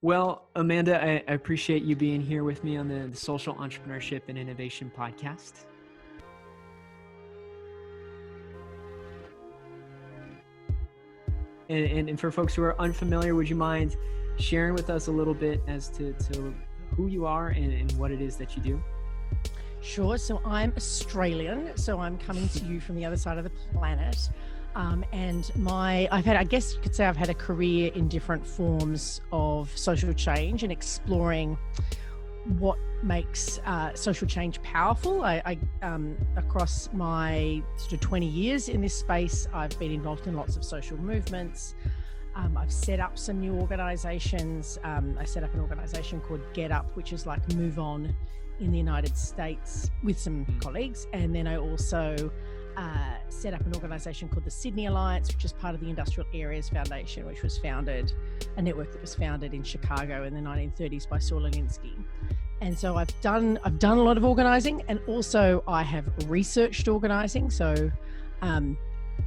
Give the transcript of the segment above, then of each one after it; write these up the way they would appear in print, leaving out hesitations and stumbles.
Well, Amanda, I appreciate you being here with me on the Social Entrepreneurship and Innovation Podcast. And for folks who are unfamiliar, would you mind sharing with us a little bit as to who you are and what it is that you do? Sure. So I'm Australian. So I'm coming to you from the other side of the planet. I guess you could say I've had a career in different forms of social change and exploring what makes social change powerful. Across my sort of 20 years in this space, I've been involved in lots of social movements. I've set up some new organizations. I set up an organization called GetUp, which is like Move On in the United States with some colleagues. And then I also set up an organization called the Sydney Alliance, which is part of the Industrial Areas Foundation, which was a network that was founded in Chicago in the 1930s by Saul Alinsky. And so I've done a lot of organizing, and also I have researched organizing. So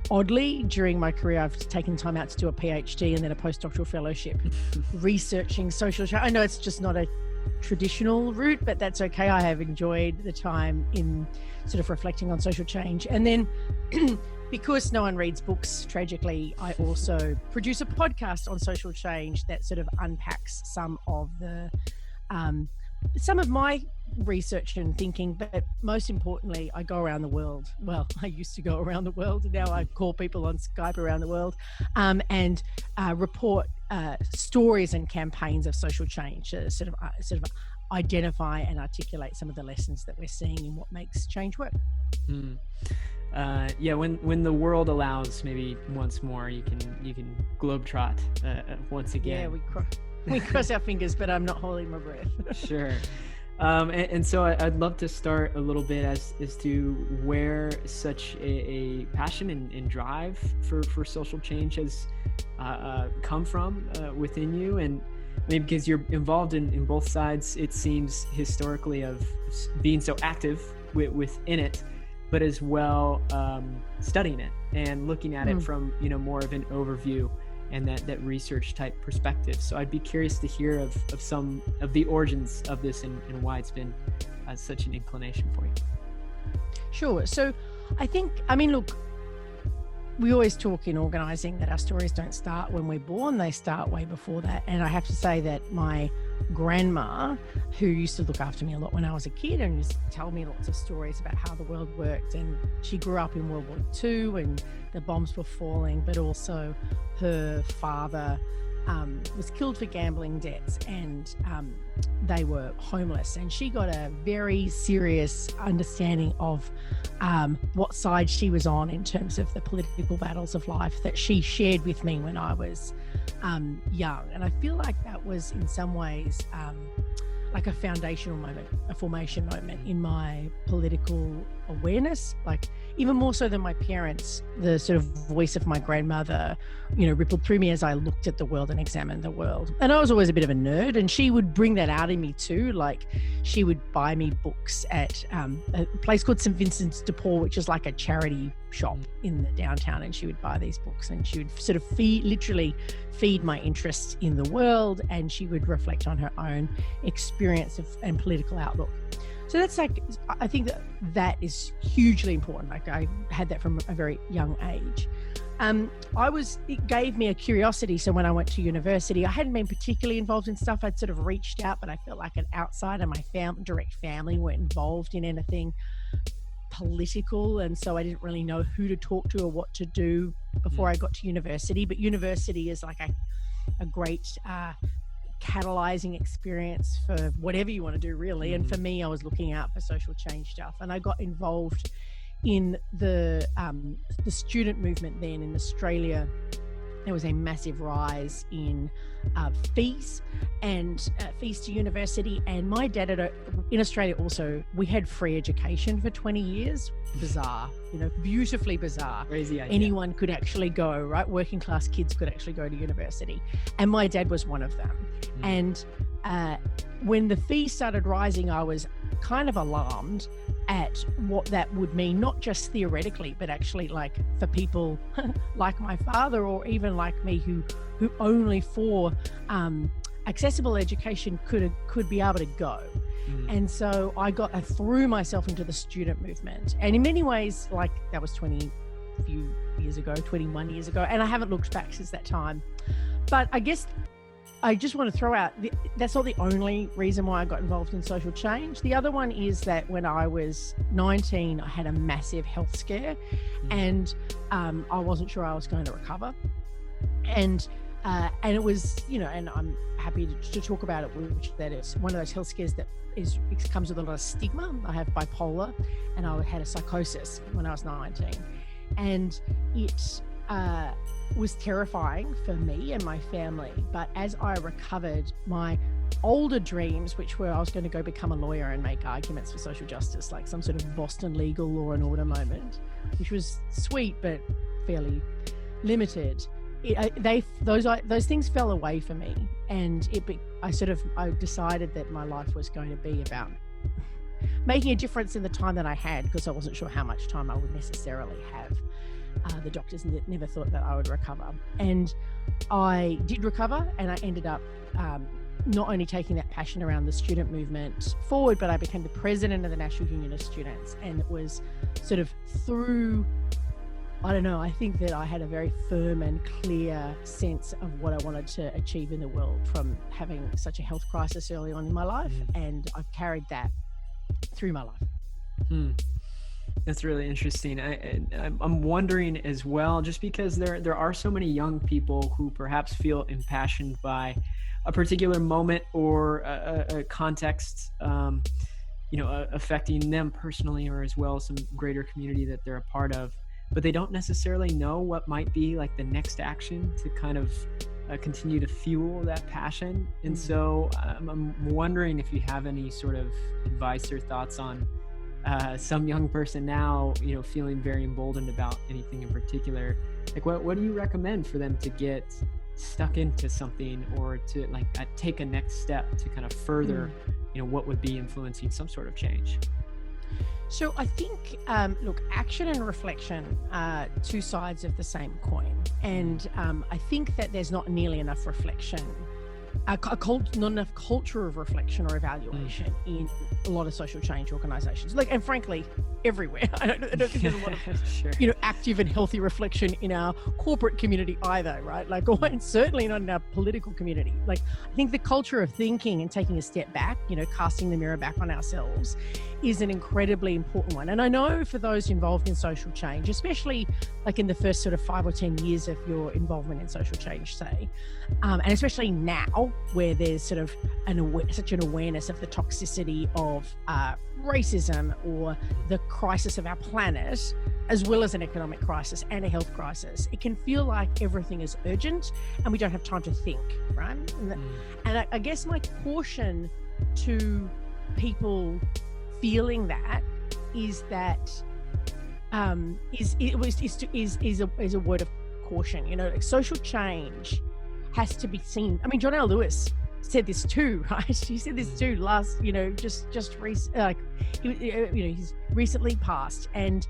oddly, during my career, I've taken time out to do a PhD and then a postdoctoral fellowship researching social change. I know it's just not a traditional route, but that's okay. I have enjoyed the time in sort of reflecting on social change. And then because no one reads books, tragically, I also produce a podcast on social change that sort of unpacks some of my research and thinking, but most importantly, I go around the world. Well, I used to go around the world, and now I call people on Skype around the world and report stories and campaigns of social change, sort of identify and articulate some of the lessons that we're seeing in what makes change work. When the world allows, maybe once more, you can globetrot once again. Yeah, we cross our fingers, but I'm not holding my breath. Sure. And so I'd love to start a little bit as to where such a passion and drive for social change has come from within you, and maybe because you're involved in both sides, it seems, historically, of being so active within it, but as well studying it and looking at it from more of an overview and that research type perspective. So I'd be curious to hear of some of the origins of this and why it's been such an inclination for you. Sure. So look, we always talk in organizing that our stories don't start when we're born, they start way before that. And I have to say that my grandma, who used to look after me a lot when I was a kid and used to tell me lots of stories about how the world worked, and she grew up in World War II and the bombs were falling, but also her father was killed for gambling debts, and they were homeless, and she got a very serious understanding of what side she was on in terms of the political battles of life that she shared with me when I was young. And I feel like that was in some ways like a foundational moment, a formation moment in my political awareness, like even more so than my parents. The sort of voice of my grandmother, rippled through me as I looked at the world and examined the world. And I was always a bit of a nerd, and she would bring that out in me too. Like, she would buy me books at a place called St. Vincent's de Paul, which is like a charity shop in the downtown, and she would buy these books, and she would sort of literally feed my interest in the world, and she would reflect on her own experience and political outlook. So that's I think that is hugely important. Like, I had that from a very young age. It gave me a curiosity. So when I went to university, I hadn't been particularly involved in stuff. I'd sort of reached out, but I felt like an outsider. My direct family weren't involved in anything political, and so I didn't really know who to talk to or what to do before I got to university. But university is like a great catalyzing experience for whatever you want to do, really. And for me, I was looking out for social change stuff, and I got involved in the student movement then in Australia. There was a massive rise in fees to university. And my dad in Australia also, we had free education for 20 years. Bizarre, beautifully bizarre. Crazy idea. Anyone could actually go, right? Working class kids could actually go to university. And my dad was one of them. And when the fees started rising, I was kind of alarmed at what that would mean, not just theoretically, but actually like for people like my father, or even like me, who only for accessible education could be able to go. And so I threw myself into the student movement, and in many ways, like, that was 21 years ago, and I haven't looked back since that time. But I guess I just want to throw out, that's not the only reason why I got involved in social change. The other one is that when I was 19, I had a massive health scare, and I wasn't sure I was going to recover. And it was, and I'm happy to talk about it, which that is one of those health scares that it comes with a lot of stigma. I have bipolar, and I had a psychosis when I was 19, and it was terrifying for me and my family. But as I recovered, my older dreams, which were I was going to go become a lawyer and make arguments for social justice, like some sort of Boston legal law and order moment, which was sweet but fairly limited. Those things fell away for me, and I decided that my life was going to be about making a difference in the time that I had, because I wasn't sure how much time I would necessarily have. The doctors never thought that I would recover, and I did recover, and I ended up not only taking that passion around the student movement forward, but I became the president of the National Union of Students. And it was sort of through, I don't know, I think that I had a very firm and clear sense of what I wanted to achieve in the world from having such a health crisis early on in my life. And I've carried that through my life. That's really interesting. I'm wondering as well, just because there are so many young people who perhaps feel impassioned by a particular moment or a context, affecting them personally, or as well as some greater community that they're a part of, but they don't necessarily know what might be like the next action to kind of continue to fuel that passion. And so I'm wondering if you have any sort of advice or thoughts on some young person now, feeling very emboldened about anything in particular. Like, what do you recommend for them to get stuck into something, or to take a next step to kind of further, what would be influencing some sort of change? So I think, look, action and reflection are two sides of the same coin. And I think that there's not nearly enough reflection, not enough culture of reflection or evaluation in a lot of social change organizations. And frankly, everywhere. I don't think there's a lot of, sure. Active and healthy reflection in our corporate community either, right? And certainly not in our political community. I think the culture of thinking and taking a step back, casting the mirror back on ourselves, is an incredibly important one. And I know for those involved in social change, especially in the first sort of 5 or 10 years of your involvement in social change, say, and especially now where there's sort of such an awareness of the toxicity of racism or the crisis of our planet, as well as an economic crisis and a health crisis, it can feel like everything is urgent and we don't have time to think, right? And I guess my caution to people feeling that is a word of caution. Social change has to be seen. I mean, John L. Lewis said this too, right? He said this too last, he's recently passed, and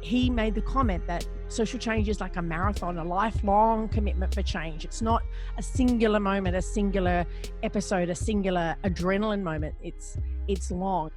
he made the comment that social change is like a marathon, a lifelong commitment for change. It's not a singular moment, a singular episode, a singular adrenaline moment. It's long.